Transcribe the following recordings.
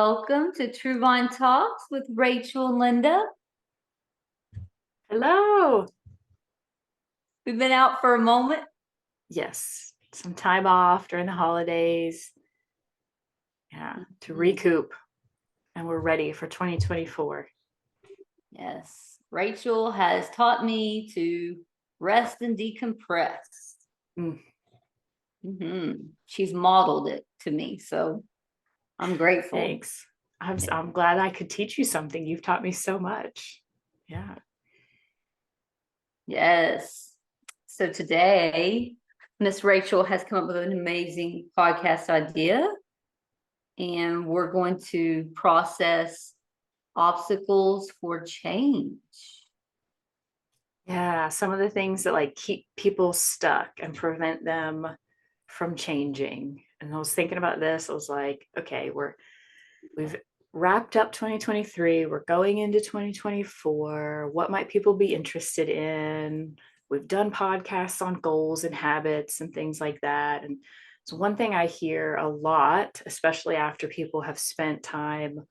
welcome to True Vine Talks with Rachel and Linda. Hello. We've been out for a moment. Yes, some time off during the holidays. Yeah, to recoup, and we're ready for 2024. Yes, Rachel has taught me to rest and decompress. Mm, She's modeled it to me, so I'm grateful. thanks. I'm glad I could teach you something. You've taught me so much. Yeah. Yes. So today, Miss Rachel has come up with an amazing podcast idea, and we're going to process obstacles for change. Yeah, some of the things that like keep people stuck and prevent them from changing. And I was thinking about this. I was like, okay, we've wrapped up 2023. We're going into 2024. What might people be interested in? We've done podcasts on goals and habits and things like that. And it's one thing I hear a lot, especially after people have spent time,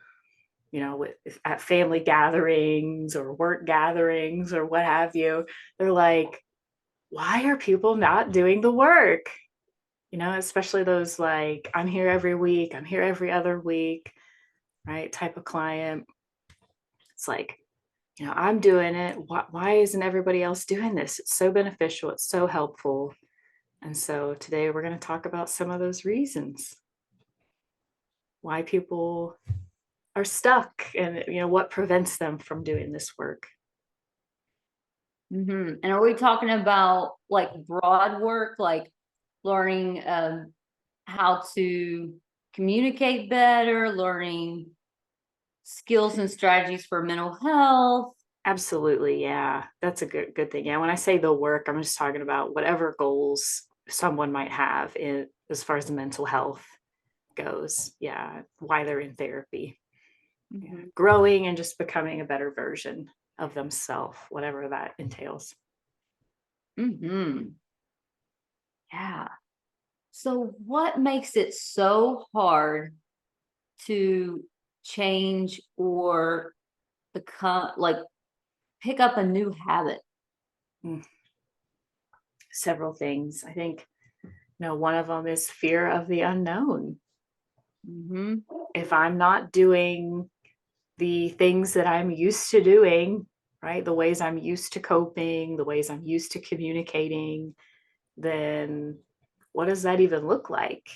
with at family gatherings or work gatherings or what have you. They're like, why are people not doing the work? Especially those like, I'm here every week, I'm here every other week, right? Type of client. It's like, I'm doing it. Why isn't everybody else doing this? It's so beneficial. It's so helpful. And so today we're going to talk about some of those reasons why people are stuck and, what prevents them from doing this work. And are we talking about like broad work, like learning how to communicate better, learning skills and strategies for mental health? Absolutely. Yeah. That's a good thing. Yeah. When I say the work, I'm just talking about whatever goals someone might have as far as the mental health goes. Yeah. Why they're in therapy. Yeah. Growing and just becoming a better version of themselves, whatever that entails. Yeah. So, what makes it so hard to change or become like pick up a new habit? Mm. Several things. I think, one of them is fear of the unknown. If I'm not doing the things that I'm used to doing, right, the ways I'm used to coping, the ways I'm used to communicating, then what does that even look like?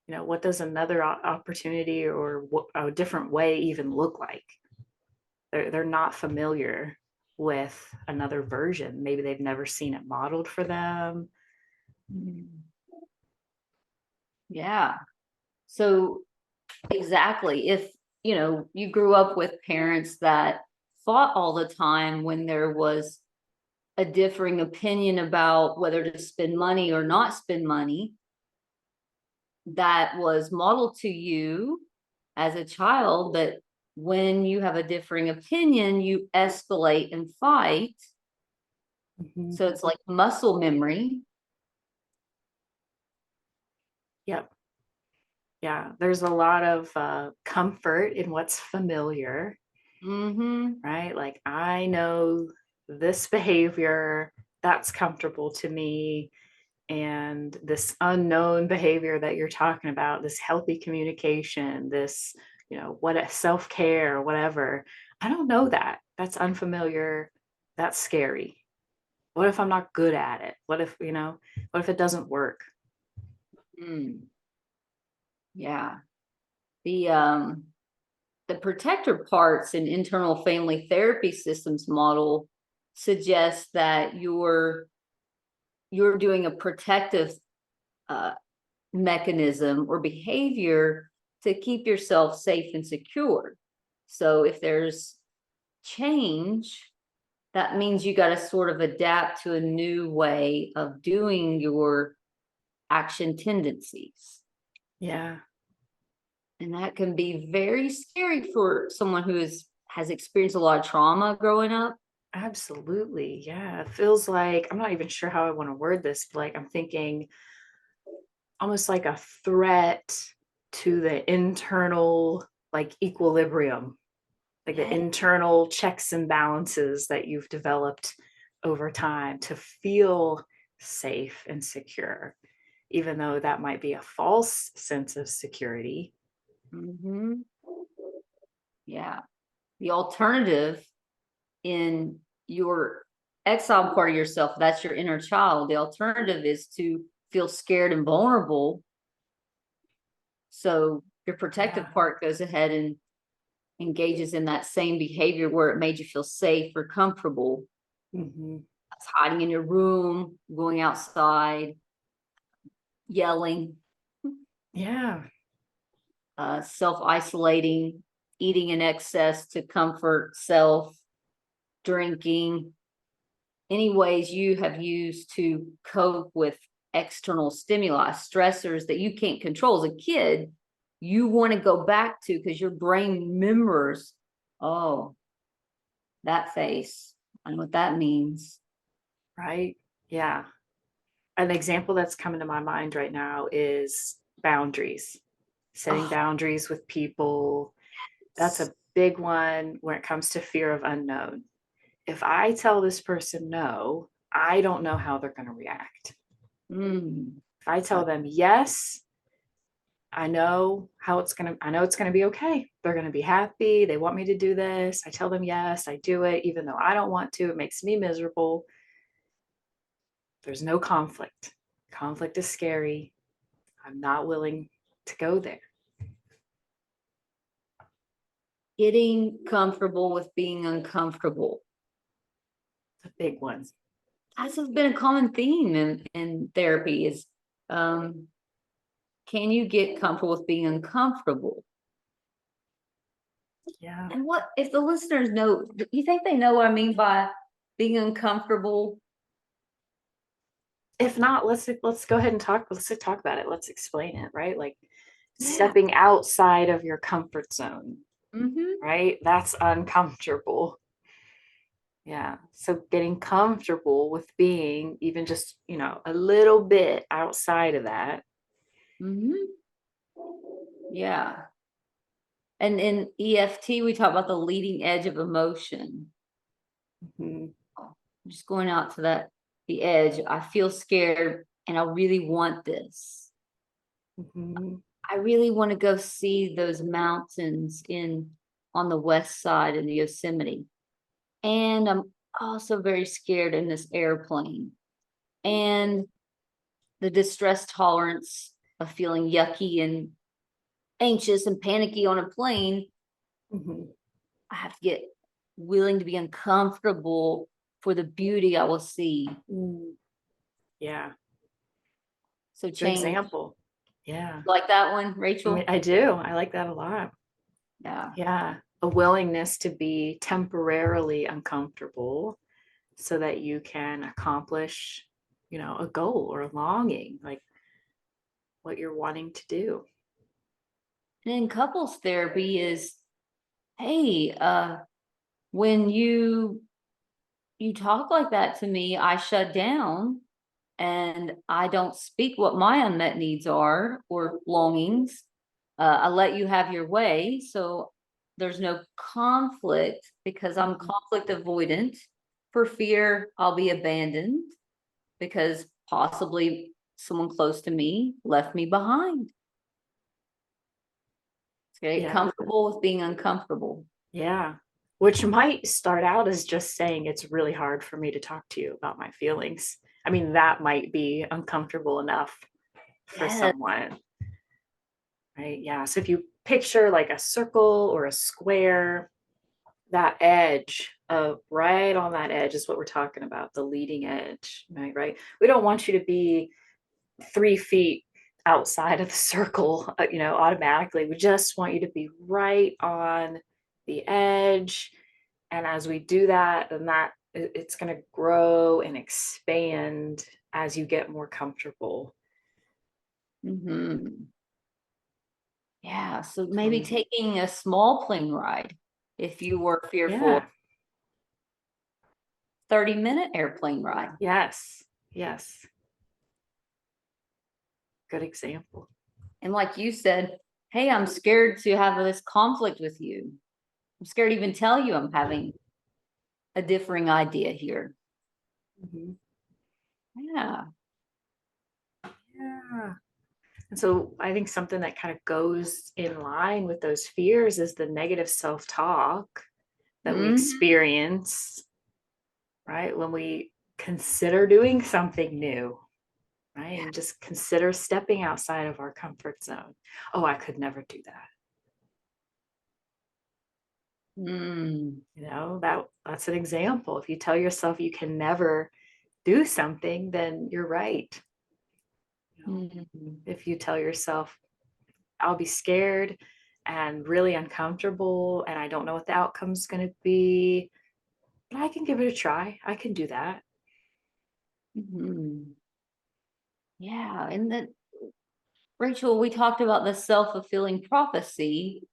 What does another opportunity or a different way even look like? They're not familiar with another version. Maybe they've never seen it modeled for them. Yeah. So, exactly. If you grew up with parents that fought all the time when there was a differing opinion about whether to spend money or not spend money, that was modeled to you as a child. But when you have a differing opinion, you escalate and fight. So it's like muscle memory. Yep. Yeah, there's a lot of comfort in what's familiar, right? Like, I know this behavior that's comfortable to me, and this unknown behavior that you're talking about, this healthy communication, this, what a self-care or whatever. I don't know that. That's unfamiliar. That's scary. What if I'm not good at it? What if it doesn't work? Mm, yeah. The protector parts in internal family therapy systems model suggests that you're doing a protective uh, mechanism or behavior to keep yourself safe and secure. So if there's change, that means you got to sort of adapt to a new way of doing your action tendencies. Yeah. And that can be very scary for someone who has experienced a lot of trauma growing up. Absolutely. Yeah. It feels like, I'm not even sure how I want to word this, but like I'm thinking almost like a threat to the internal like equilibrium, like the Yeah. internal checks and balances that you've developed over time to feel safe and secure, even though that might be a false sense of security. Mhm. Yeah. The alternative in your exile part of yourself, that's your inner child. The alternative is to feel scared and vulnerable. So your protective Yeah. part goes ahead and engages in that same behavior where it made you feel safe or comfortable. Mm-hmm. That's hiding in your room, going outside, yelling, Yeah. self-isolating, eating in excess to comfort self, drinking, any ways you have used to cope with external stimuli, stressors that you can't control as a kid, you want to go back to because your brain remembers, oh, that face. I know what that means. Right. Yeah. An example that's coming to my mind right now is boundaries, setting Oh, boundaries with people. That's a big one when it comes to fear of unknown. If I tell this person no, I don't know how they're going to react. mm, If I tell them yes, I know it's going to be okay. They're going to be happy. They want me to do this. I tell them yes, I do it, even though I don't want to. It makes me miserable. There's no conflict. Conflict is scary. I'm not willing to go there. getting comfortable with being uncomfortable. It's a big one. That's been a common theme in therapy is um, can you get comfortable with being uncomfortable? Yeah. And what if the listeners know, you think they know what I mean by being uncomfortable? If not, let's go ahead and talk. Let's talk about it. Let's explain it, right? Like Yeah. stepping outside of your comfort zone, Mm-hmm. right? That's uncomfortable. Yeah. So getting comfortable with being even just, a little bit outside of that. Mm-hmm. Yeah. And in EFT, we talk about the leading edge of emotion. Mhm. Just going out to the edge. I feel scared and I really want this. Mhm. I really want to go see those mountains on the west side in the Yosemite. And I'm also very scared in this airplane. And the distress tolerance of feeling yucky and anxious and panicky on a plane, Mhm. I have to get willing to be uncomfortable for the beauty I will see. Mm. Yeah. So Good change. example. Yeah. Like that one, I mean, Rachel? I do. I like that a lot. Yeah. Yeah. A willingness to be temporarily uncomfortable so that you can accomplish, a goal or a longing, like what you're wanting to do. And in couples therapy is, hey, when you talk like that to me, I shut down and I don't speak what my unmet needs are or longings. I let you have your way. So there's no conflict because I'm Mhm. conflict avoidant for fear I'll be abandoned because possibly someone close to me left me behind. So get Yeah. comfortable with being uncomfortable. Yeah. Which might start out as just saying it's really hard for me to talk to you about my feelings. I mean, that might be uncomfortable enough for Yes. someone, right? Yeah. So if you picture like a circle or a square, that edge of right on that edge is what we're talking about, the leading edge, right? We don't want you to be 3 feet outside of the circle, automatically. We just want you to be right on the edge. And as we do that, then it's going to grow and expand as you get more comfortable. Hmm. Yeah. So maybe So, taking a small plane ride if you were fearful, yeah. 30-minute airplane ride. Yes. Yes. Good example. And like you said, hey, I'm scared to have this conflict with you. I'm scared to even tell you I'm having a differing idea here. Mhm. Yeah. Yeah. And so I think something that kind of goes in line with those fears is the negative self-talk that we Mhm. experience, right? When we consider doing something new, right? Yeah. And just consider stepping outside of our comfort zone. Oh, I could never do that. Mm. That's an example. If you tell yourself you can never do something, then you're right. Mhm. If you tell yourself, I'll be scared and really uncomfortable and I don't know what the outcome's going to be, but I can give it a try. I can do that. Mhm. Yeah. And then, Rachel, we talked about the self-fulfilling prophecy.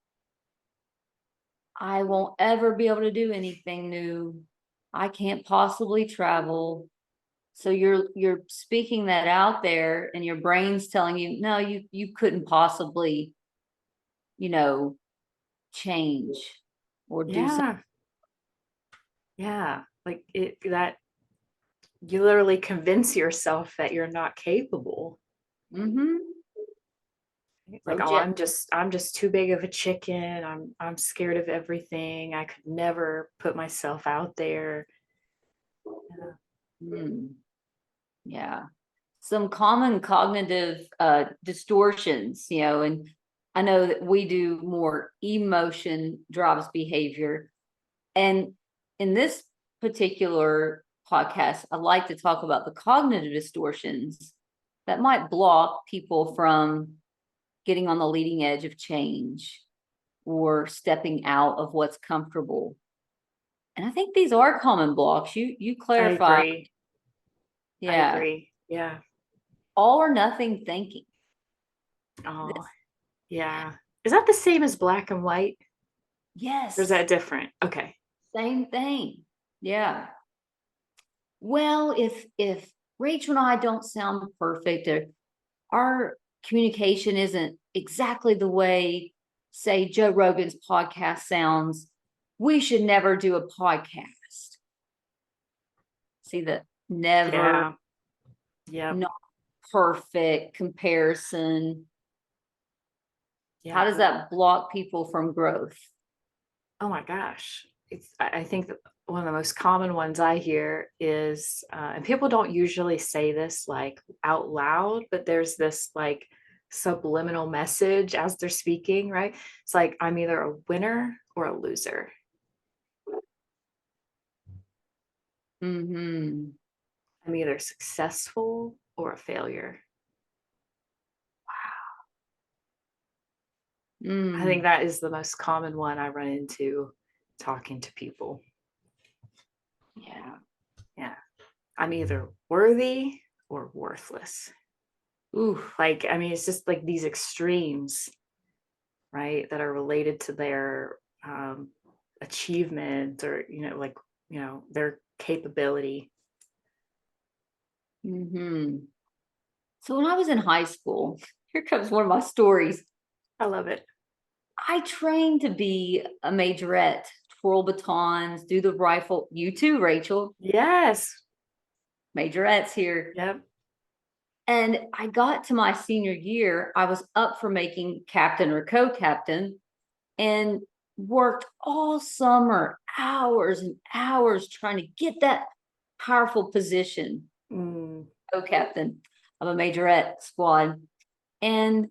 I won't ever be able to do anything new. I can't possibly travel. So you're speaking that out there and your brain's telling you, no, you couldn't possibly, you know, change or do something. Yeah. Yeah. Like it that you literally convince yourself that you're not capable. Mm-hmm. Like, oh, Project. I'm just too big of a chicken. I'm scared of everything. I could never put myself out there. Yeah. Mm, yeah. Some common cognitive distortions, and I know that we do more emotion drives behavior. And in this particular podcast, I like to talk about the cognitive distortions that might block people from getting on the leading edge of change or stepping out of what's comfortable. And I think these are common blocks. You I clarify, agree. I yeah, agree. Yeah. all or nothing thinking. Oh, This, yeah. Is that the same as black and white? Or is yes, that different? Okay. same thing. Yeah. Well, if Rachel and I don't sound perfect, or our communication isn't exactly the way, say, Joe Rogan's podcast sounds, we should never do a podcast. See the never, Yeah. Yep. not perfect comparison. How Yep. does that block people from growth? Oh my gosh. I think that one of the most common ones I hear is, and people don't usually say this like out loud, but there's this like subliminal message as they're speaking, right? It's like, I'm either a winner or a loser. Mm-hmm. I'm either successful or a failure. I think Mm. that is the most common one I run into talking to people. Yeah. Yeah. I'm either worthy or worthless. Ooh. Like, I mean, it's just like these extremes, right, that are related to their achievement or, like, their capability. Mm-hmm. So when I was in high school, here comes one of my stories. I love it. I trained to be a majorette, twirl batons, do the rifle. You too, Rachel. Yes. Majorettes here. Yep. And I got to my senior year, I was up for making captain or co-captain and worked all summer, hours and hours trying to get that powerful position, Mm. co-captain of a majorette squad. And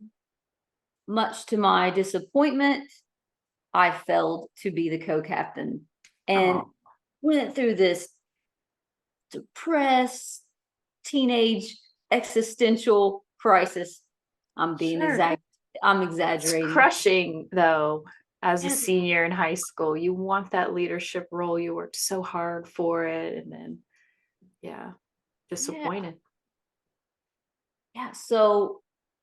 much to my disappointment, I failed to be the co-captain and Oh, went through this depressed teenage existential crisis. I'm being sure. exact. I'm It's exaggerating. crushing, though, as a Yes, senior in high school. You want that leadership role. You worked so hard for it. And then, yeah, yeah, disappointed. yeah. So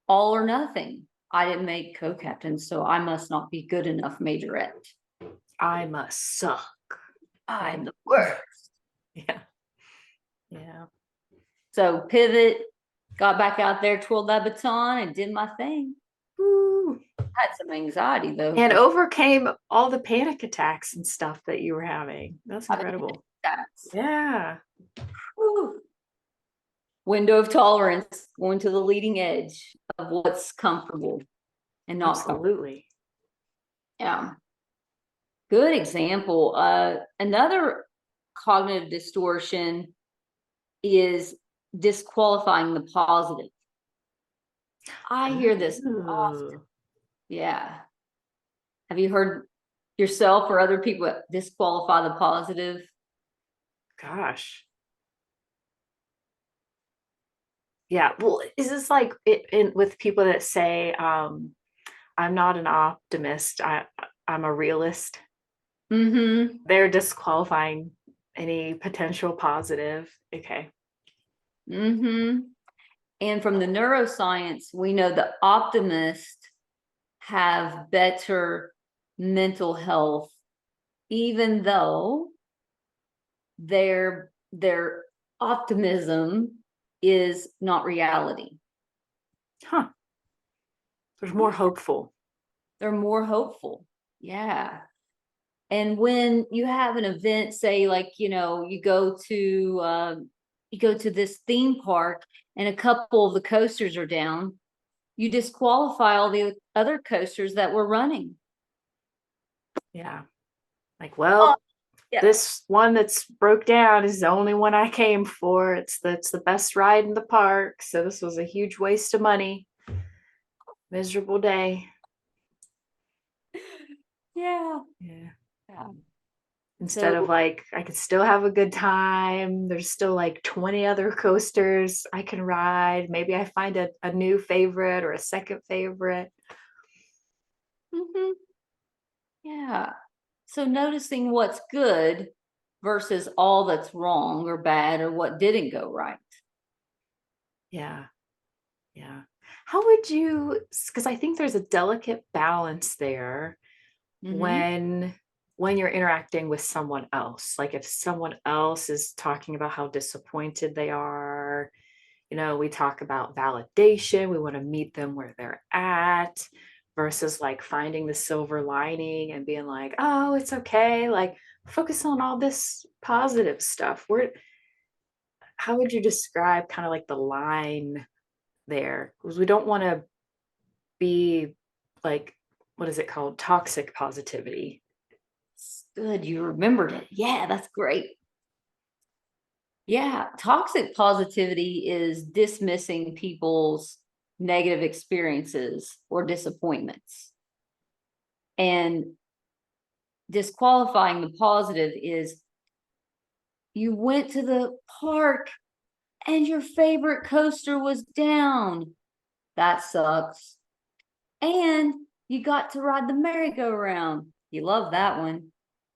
all or nothing. I didn't make co-captain, so I must not be good enough majorette. I must suck. I'm Right. the worst. Yeah. Yeah. So pivot, got back out there, twirled that baton, and did my thing. Woo. had some anxiety though. And overcame all the panic attacks and stuff that you were having. That's Having incredible. attacks. Yeah. Whew. Window of tolerance, going to the leading edge of what's comfortable and not comfortable. Absolutely. Yeah. Good example. Another cognitive distortion is disqualifying the positive. I hear this often. Ooh. Yeah. Have you heard yourself or other people disqualify the positive? Gosh. Yeah. Well, is this like with people that say, I'm not an optimist, I'm a realist? Mm-hmm. They're disqualifying any potential positive. Okay. Mm-hmm. And from the neuroscience, we know the optimists have better mental health, even though their optimism is not reality. Huh. There's more hopeful. They're more hopeful. Yeah. And when you have an event, say like, you go to this theme park and a couple of the coasters are down, you disqualify all the other coasters that were running. Yeah. Like, well, Yeah. this one that's broke down is the only one I came for. It's the best ride in the park. So this was a huge waste of money. Miserable day. Yeah. Yeah. Yeah. Instead So of like, I could still have a good time. There's still like 20 other coasters I can ride. Maybe I find a new favorite or a second favorite. mhm. Yeah. So noticing what's good versus all that's wrong or bad or what didn't go right. Yeah. Yeah. How would you, because I think there's a delicate balance there Mm-hmm. when you're interacting with someone else. Like if someone else is talking about how disappointed they are, we talk about validation, we want to meet them where they're at, versus like finding the silver lining and being like, oh, it's okay, like focus on all this positive stuff. How would you describe kind of like the line there? Because we don't want to be like, what is it called, toxic positivity. Good, you remembered it. Yeah, that's great. Yeah, toxic positivity is dismissing people's negative experiences or disappointments. And disqualifying the positive is you went to the park and your favorite coaster was down. That sucks. And you got to ride the merry-go-round. You love that one.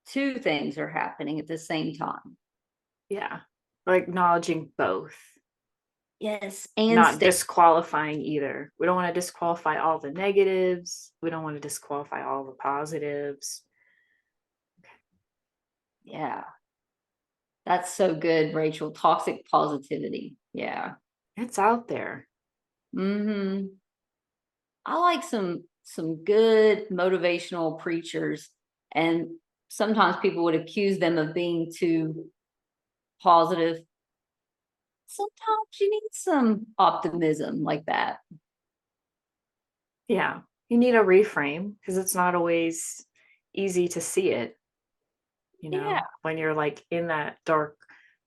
Two things are happening at the same time. Yeah, or acknowledging both, Yes, and not disqualifying either. We don't want to disqualify all the negatives, we don't want to disqualify all the positives. yeah. That's so good, Rachel. Toxic positivity. Yeah. It's out there. Mm-hmm. I like some good motivational preachers, and sometimes people would accuse them of being too positive. Sometimes you need some optimism like that. Yeah, you need a reframe because it's not always easy to see it, Yeah. when you're like in that dark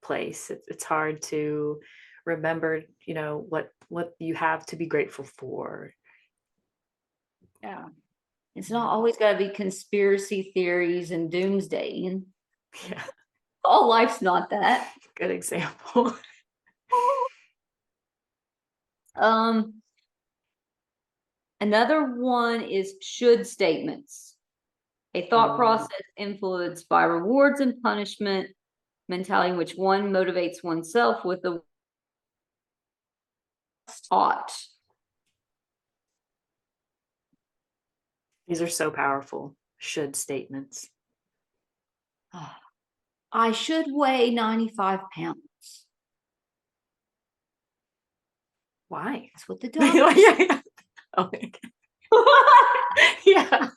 place. It's hard to remember, what you have to be grateful for. Yeah. It's not always got to be conspiracy theories and doomsday. And Yeah, all life's not that. good example. Um, Another one is should statements. A thought process influenced by rewards and punishment mentality in which one motivates oneself with the ought. These are so powerful. Should statements. I should weigh 95 pounds. Why? That's what the doctor Yeah. Oh my God. Yeah,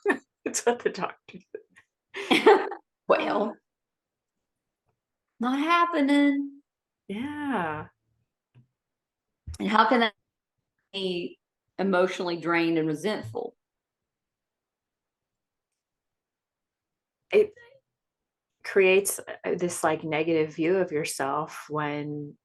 it's what the doctor said. Well, not happening. Yeah. And how can that be emotionally drained and resentful? It creates this like negative view of yourself when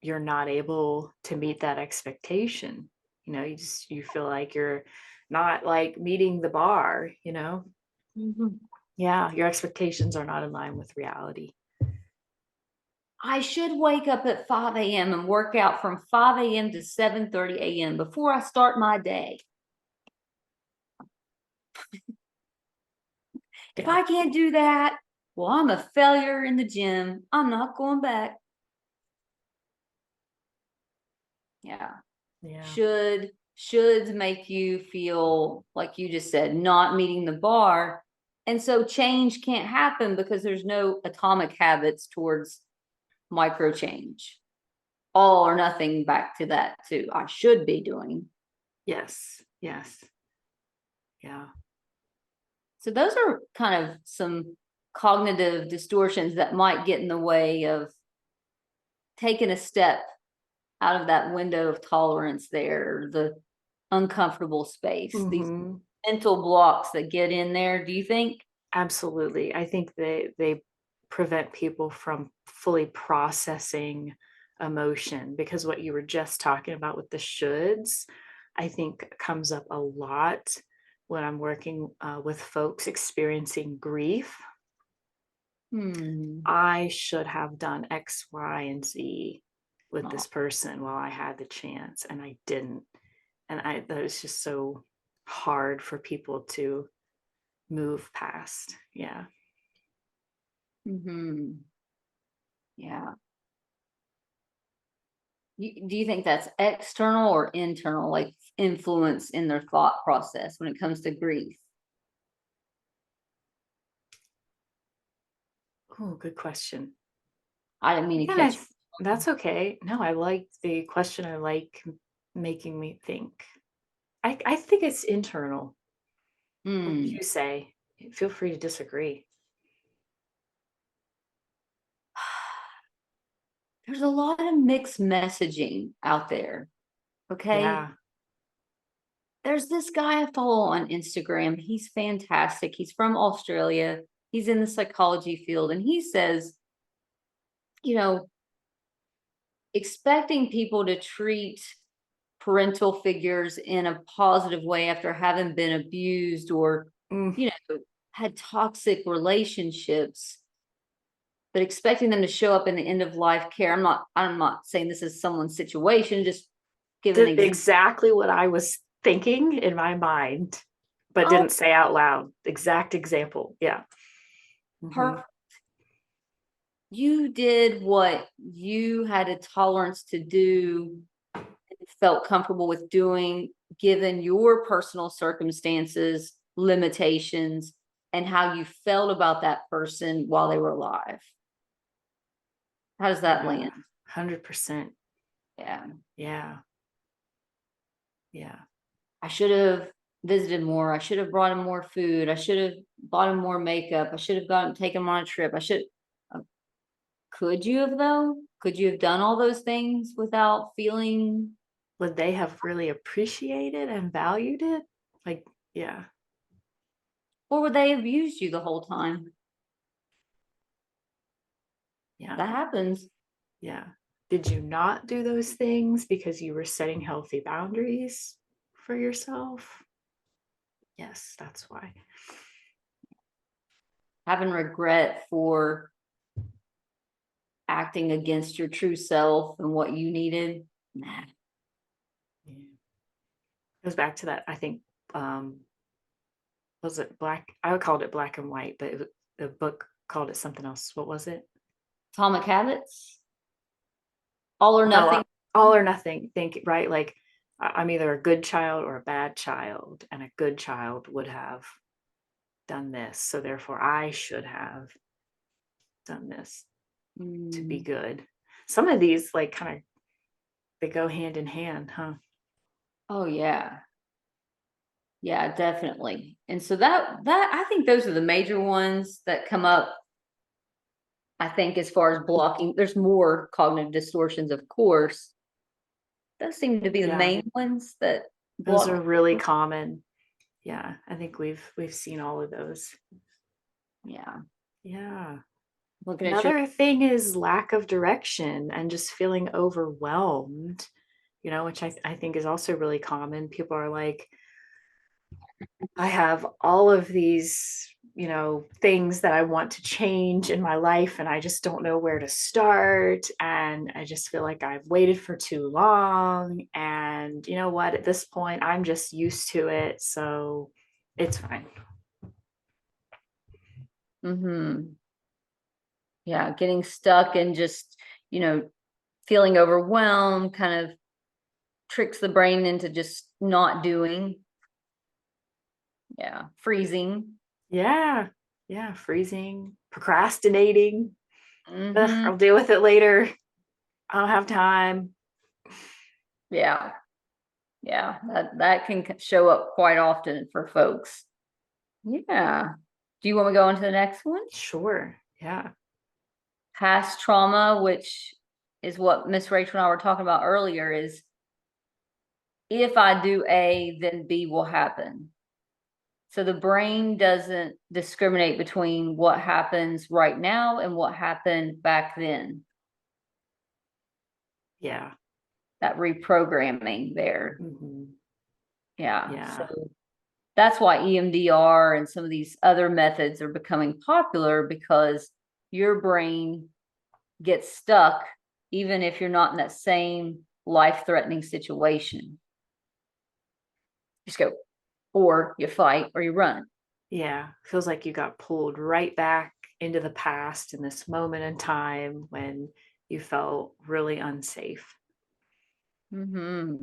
you're not able to meet that expectation. You feel like you're not like meeting the bar, Mhm. Yeah, your expectations are not in line with reality. I should wake up at 5 a.m. and work out from 5 a.m. to 7:30 a.m. before I start my day. If Yeah. I can't do that, well, I'm a failure in the gym. I'm not going back. Yeah. Yeah. Shoulds make you feel like you just said not meeting the bar. And so change can't happen because there's no atomic habits towards micro change. All or nothing back to that too. I should be doing. Yes. Yes. Yeah. So those are kind of some cognitive distortions that might get in the way of taking a step out of that window of tolerance there, the uncomfortable space, these Hmm. mental blocks that get in there, do you think? Absolutely. I think they prevent people from fully processing emotion, because what you were just talking about with the shoulds, I think comes up a lot when I'm working with folks experiencing grief. Hmm. I should have done X, Y, and Z with Oh, this person while I had the chance, and I didn't. And that was just so hard for people to move past. Yeah. hmm. Yeah. Do you think that's external or internal, like influence in their thought process when it comes to grief? Oh, good question. I didn't mean to Again, catch. that's okay. No, I like the question. I like making me think. I think it's internal. What would Hmm. you say? Feel free to disagree. There's a lot of mixed messaging out there. Okay. Yeah. There's this guy I follow on Instagram. He's fantastic. He's from Australia. He's in the psychology field. And he says, you know, expecting people to treat parental figures in a positive way after having been abused or, Mm, had toxic relationships, but expecting them to show up in the end of life care. I'm not saying this is someone's situation, just give an example. exactly what I was thinking in my mind, but Oh, didn't say out loud. Exact example. Yeah. Hmm. perfect. You did what you had a tolerance to do, felt comfortable with doing, given your personal circumstances, limitations, and how you felt about that person while they were alive. How does that Yeah. land? 100%. Yeah. Yeah. Yeah. I should have visited more. I should have brought him more food. I should have bought him more makeup. I should have gone taken him on a trip. Uh, could you have though? Could you have done all those things without feeling, Would they have really appreciated and valued it? Like, yeah. or would they have used you the whole time? Yeah. That happens. Yeah. Did you not do those things because you were setting healthy boundaries for yourself? Yes, that's why. Having regret for acting against your true self and what you needed. Nah. Yeah. Goes back to that, I think, um, was it black? I would call it black and white, but the book called it something else. What was it? Atomic habits, all or No, nothing. all or nothing. Think, right? Like, I'm either a good child or a bad child, and a good child would have done this. So therefore, I should have done this to be Mm. good. Some of these, like, kind of, they go hand in hand, huh? Oh yeah. Yeah, definitely. And so that I think those are the major ones that come up. I think as far as blocking, there's more cognitive distortions, of course. Those seem to be the Yeah, main ones that those block. are really common. Yeah, I think we've seen all of those. Yeah. Yeah. Looking at your Another thing is lack of direction and just feeling overwhelmed, which I think is also really common. People are like, I have all of these, things that I want to change in my life, and I just don't know where to start. And I just feel like I've waited for too long. And you know what? At this point, I'm just used to it. So it's fine. hmm yeah, getting stuck and just, you know, feeling overwhelmed kind of tricks the brain into just not doing. Yeah. Freezing. Yeah. Yeah. Freezing, procrastinating. Ugh, hmm I'll deal with it later. I don't have time. Yeah. Yeah. That can show up quite often for folks. Yeah. Do you want to go on to the next one? Sure. Yeah. Past trauma, which is what Miss Rachel and I were talking about earlier, is if I do A, then B will happen. So the brain doesn't discriminate between what happens right now and what happened back then. Yeah. That reprogramming there. Hmm. Yeah. So Yeah. that's why EMDR and some of these other methods are becoming popular, because your brain gets stuck even if you're not in that same life-threatening situation. Just go, or you fight or you run. Yeah. Feels like you got pulled right back into the past in this moment in time when you felt really unsafe. hmm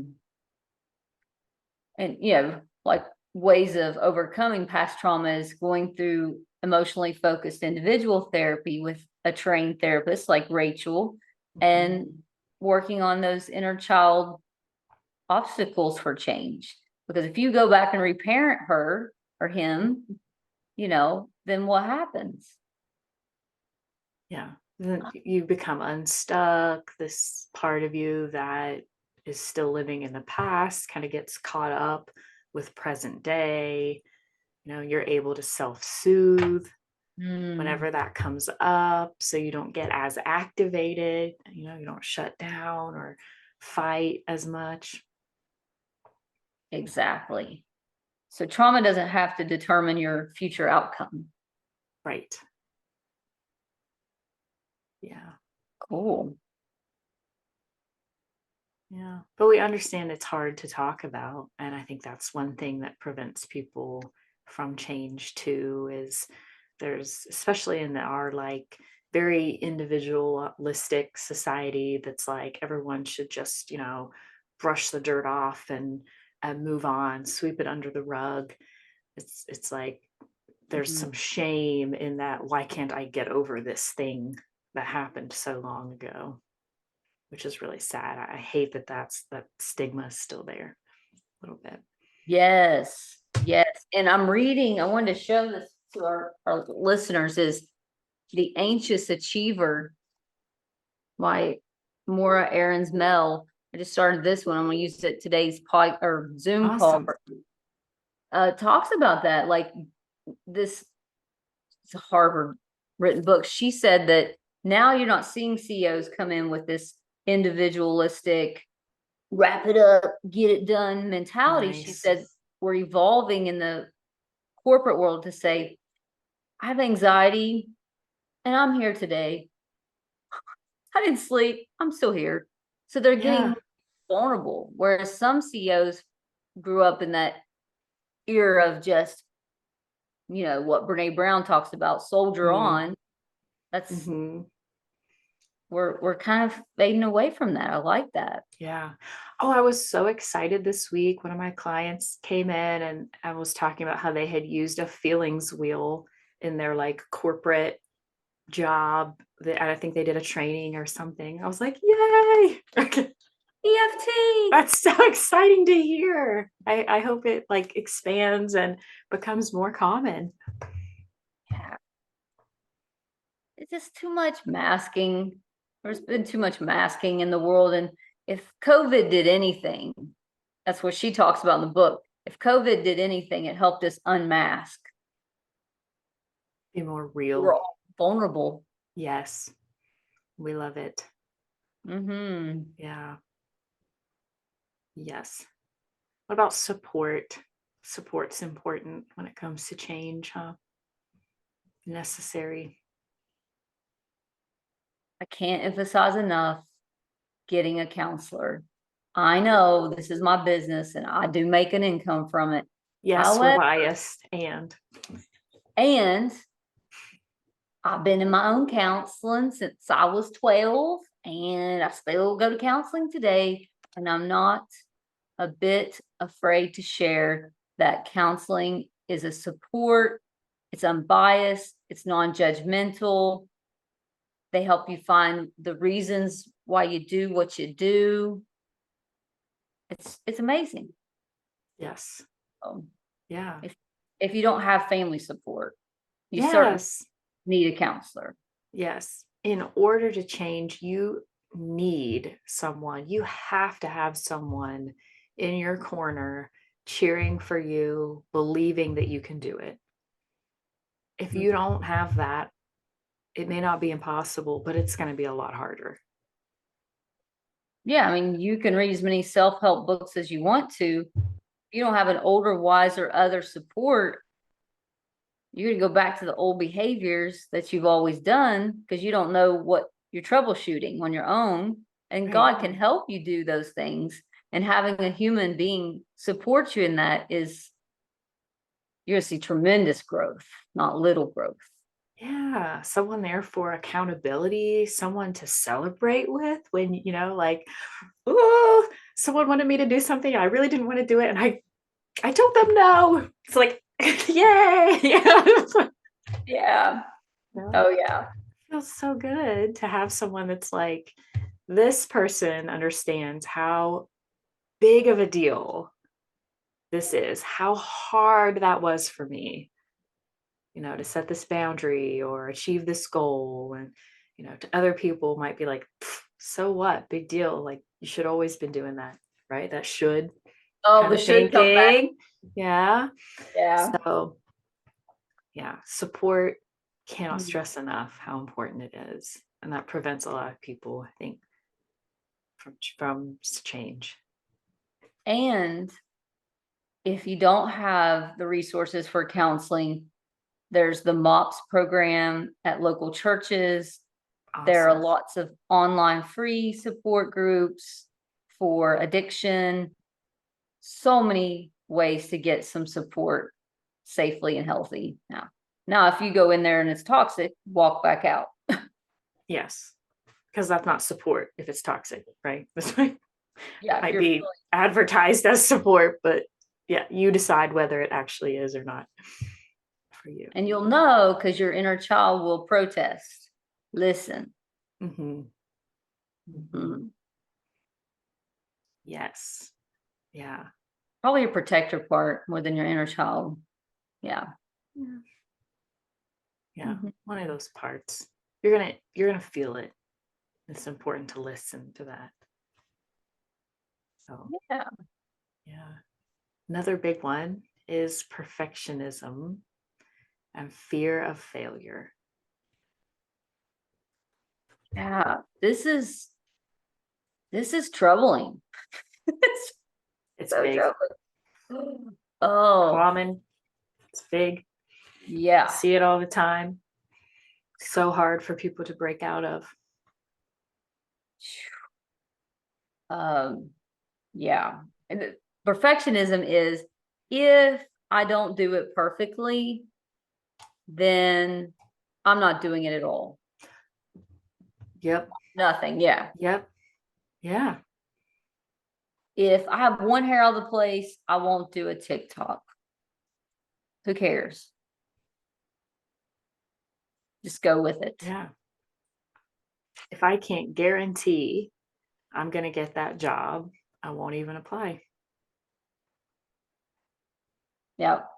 And like ways of overcoming past trauma is going through emotionally focused individual therapy with a trained therapist like Rachel, and Mhm. working on those inner child obstacles for change. Because if you go back and reparent her or him, then what happens? Yeah. Then you become unstuck. This part of you that is still living in the past kind of gets caught up with present day. You're able to self soothe Mm, whenever that comes up so you don't get as activated, you don't shut down or fight as much. exactly. So trauma doesn't have to determine your future outcome. Right. Yeah. Cool. Yeah. But we understand it's hard to talk about. And I think that's one thing that prevents people from change too, is there's, especially in our like very individualistic society, that's like everyone should just, brush the dirt off and move on, sweep it under the rug. It's like there's Mhm. some shame in that. Why can't I get over this thing that happened so long ago? Which is really sad. I hate that stigma is still there a little bit. Yes, yes. And I wanted to show this to our listeners, is The Anxious Achiever by Maura Aarons Mel. I just started this one. I'm gonna use it today's pod or Zoom call. Awesome. Talks about that. Like this, it's a Harvard written book. She said that now you're not seeing CEOs come in with this individualistic, wrap it up, get it done mentality. She Nice. said we're evolving in the corporate world to say, I have anxiety and I'm here today. I didn't sleep. I'm still here. So they're getting Yeah. more vulnerable. Whereas some CEOs grew up in that era of just, what Brene Brown talks about, soldier Mm. on. That's Hmm. we're kind of fading away from that. I like that. Yeah. Oh, I was so excited this week. One of my clients came in and I was talking about how they had used a feelings wheel in their like corporate job. And I think they did a training or something. I was like, yay. EFT. That's so exciting to hear. I hope it like expands and becomes more common. Yeah. It's just too much masking. There's been too much masking in the world. And if COVID did anything, that's what she talks about in the book. If COVID did anything, it helped us unmask. Be more We were real. all vulnerable. Yes. We love it. Mm-hmm. Yeah. Yes. What about support? Support's important when it comes to change, huh? Necessary. I can't emphasize enough getting a counselor. I know this is my business and I do make an income from it. Yes, we're However, biased and I've been in my own counseling since I was 12, and I still go to counseling today. And I'm not a bit afraid to share that counseling is a support, it's unbiased, it's non judgmental. They help you find the reasons why you do what you do. It's amazing. Yes. Um, Yeah. if you don't have family support, you certainly Yes. need a counselor. Yes. In order to change, you need someone. You have to have someone in your corner cheering for you, believing that you can do it. If you don't have that, it may not be impossible, but it's going to be a lot harder. Yeah, I mean, you can read as many self-help books as you want to. If you don't have an older, wiser, other support, you're going to go back to the old behaviors that you've always done because you don't know what you're troubleshooting on your own. And Right. God can help you do those things. And having a human being support you in that is, you're going to see tremendous growth, not little growth. Yeah, someone there for accountability, someone to celebrate with when, like, oh, someone wanted me to do something. I really didn't want to do it. And I told them no. It's like, yay. Yeah. Oh, yeah. It feels so good to have someone that's like, this person understands how big of a deal this is, how hard that was for me, to set this boundary or achieve this goal. And, to other people might be like, so what? Big deal. Like, you should always been doing that, right? That should Oh, kind the of should come back. thinking. Yeah. Yeah. So, yeah, support cannot Mhm. stress enough how important it is. And that prevents a lot of people, I think, from change. And if you don't have the resources for counseling, there's the MOPS program at local churches. There are Awesome. lots of online free support groups for addiction. So many ways to get some support safely and healthy. Now, if you go in there and it's toxic, walk back out. Yes. Because that's not support if it's toxic, right? This might Yeah, if you're be advertised as support, but yeah, you decide whether it actually is or not for you. and you'll know because your inner child will protest. Listen. Mm-hmm. Mm-hmm. Yes. Yeah. Probably your protector part more than your inner child. Yeah. Yeah. Mm-hmm. One of those parts. You're gonna feel it. It's important to listen to that. So Yeah. yeah. Another big one is perfectionism and fear of failure. Yeah. This is troubling. It's So big. troubling. Oh, Common. It's big. yeah. See it all the time. So hard for people to break out of. Yeah. And perfectionism is, if I don't do it perfectly, then I'm not doing it at all. Yep. Nothing. Yeah. Yep. Yeah. If I have one hair out of the place, I won't do a TikTok. Who cares? Just go with it. Yeah. If I can't guarantee I'm going to get that job. I won't even apply. Yep.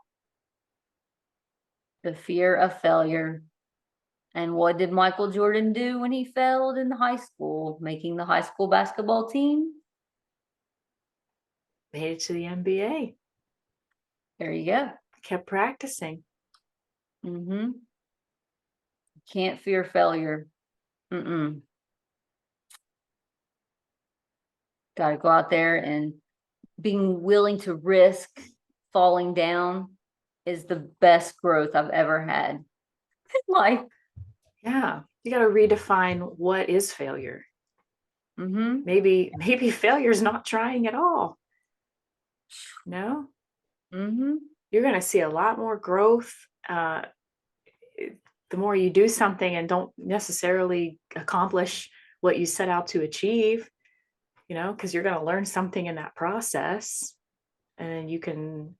The fear of failure. And what did Michael Jordan do when he failed in high school, making the high school basketball team? Made it to the NBA. There you go. Kept practicing. Mm-hmm. Can't fear failure. Mm-mm. Got to go out there, and being willing to risk falling down is the best growth I've ever had in life. Yeah. You got to redefine what is failure. Mm-hmm. Maybe failure is not trying at all. No, Mm-hmm. you're going to see a lot more growth the more you do something and don't necessarily accomplish what you set out to achieve, because you're going to learn something in that process, and then you can,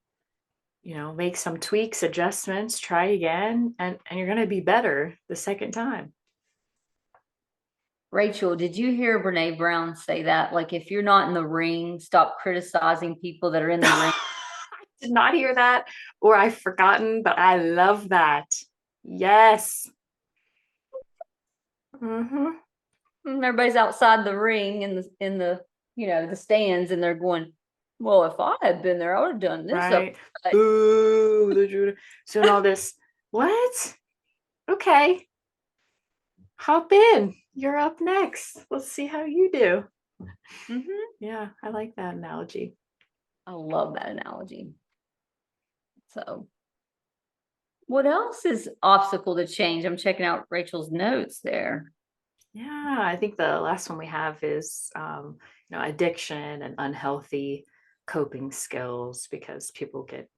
make some tweaks, adjustments, try again, and you're going to be better the second time. Rachel, did you hear Brene Brown say that? Like, if you're not in the ring, stop criticizing people that are in the ring. I did not hear that, or I've forgotten, but I love that. Yes. Mm-hmm. Everybody's outside the ring in the the stands, and they're going, well, if I had been there, I would have done this. Right. Ooh, the Judah. So all this, what? Okay. Hop in. You're up next. Let's see how you do. Mm-hmm. Yeah, I like that analogy. I love that analogy. So, what else is obstacle to change? I'm checking out Rachel's notes there. Yeah, I think the last one we have is, addiction and unhealthy coping skills, because people get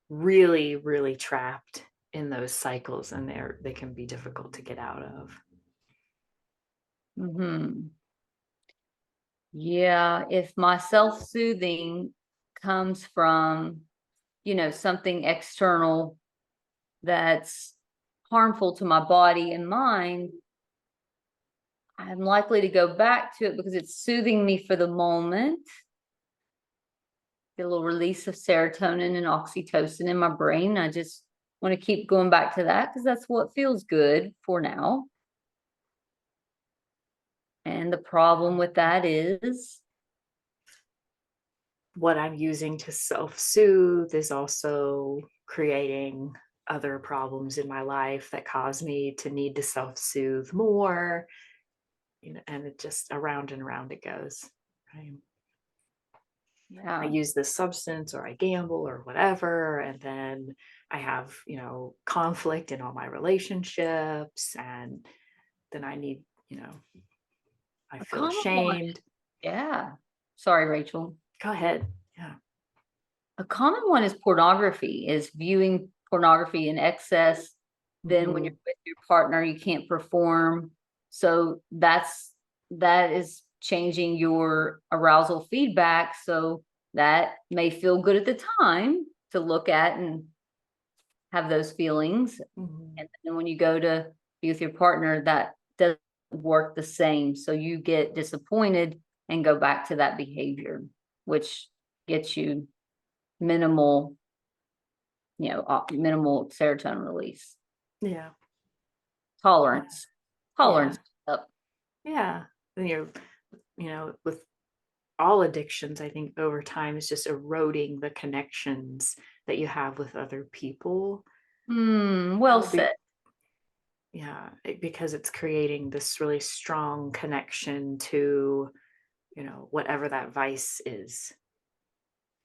really, really trapped in those cycles, and they can be difficult to get out of. Mm-hmm. Yeah, if my self-soothing comes from, something external that's harmful to my body and mind, I'm likely to go back to it because it's soothing me for the moment. Get a little release of serotonin and oxytocin in my brain. I just want to keep going back to that because that's what feels good for now. And the problem with that is, What I'm using to self-soothe is also creating other problems in my life that cause me to need to self-soothe more, and it just around and around it goes. Right? I yeah, use this substance, or I gamble, or whatever, and then I have, conflict in all my relationships, and then I need, I a feel common one. ashamed. Yeah. Sorry, Rachel. Go ahead. Yeah. A common one is pornography, is viewing pornography in excess. Then when you're Mhm. with your partner, you can't perform. So that is changing your arousal feedback. So that may feel good at the time to look at and have those feelings. Mhm. And then when you go to be with your partner, that doesn't work the same. So you get disappointed and go back to that behavior, which gets you minimal, minimal serotonin release. Yeah. Tolerance. Yeah. Tolerance up. Yeah. And with all addictions, I think over time is just eroding the connections that you have with other people. Well said. Yeah, because it's creating this really strong connection to, whatever that vice is.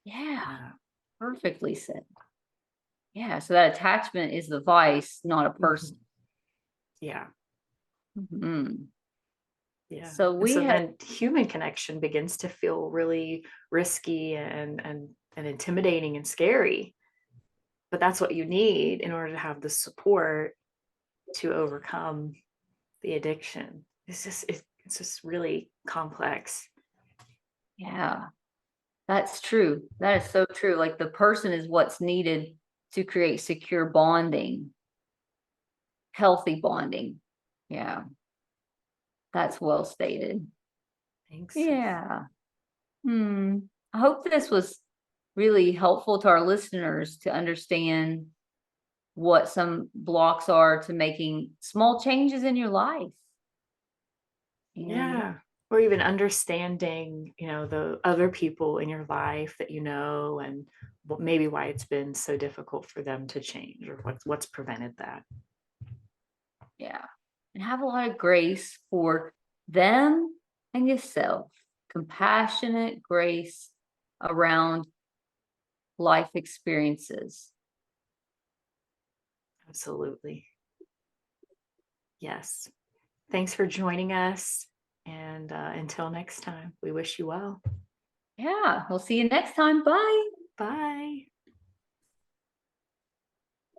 Yeah, Yeah. perfectly said. Yeah, so that attachment is the vice, not a person. Mhm. Yeah. Mhm. Yeah. So And we so have, then human connection begins to feel really risky and intimidating and scary. But that's what you need in order to have the support to overcome the addiction. It's just really complex. yeah, that's true. That is so true. Like, the person is what's needed to create secure bonding, healthy bonding. Yeah, that's well stated. Thanks. Yeah. I hope this was really helpful to our listeners to understand what some blocks are to making small changes in your life. And Yeah. Or even understanding, the other people in your life that and maybe why it's been so difficult for them to change, or what's prevented that. yeah, and have a lot of grace for them and yourself. Compassionate grace around life experiences. Absolutely. Yes. Thanks for joining us. And until next time, we wish you well. Yeah, we'll see you next time. Bye. Bye.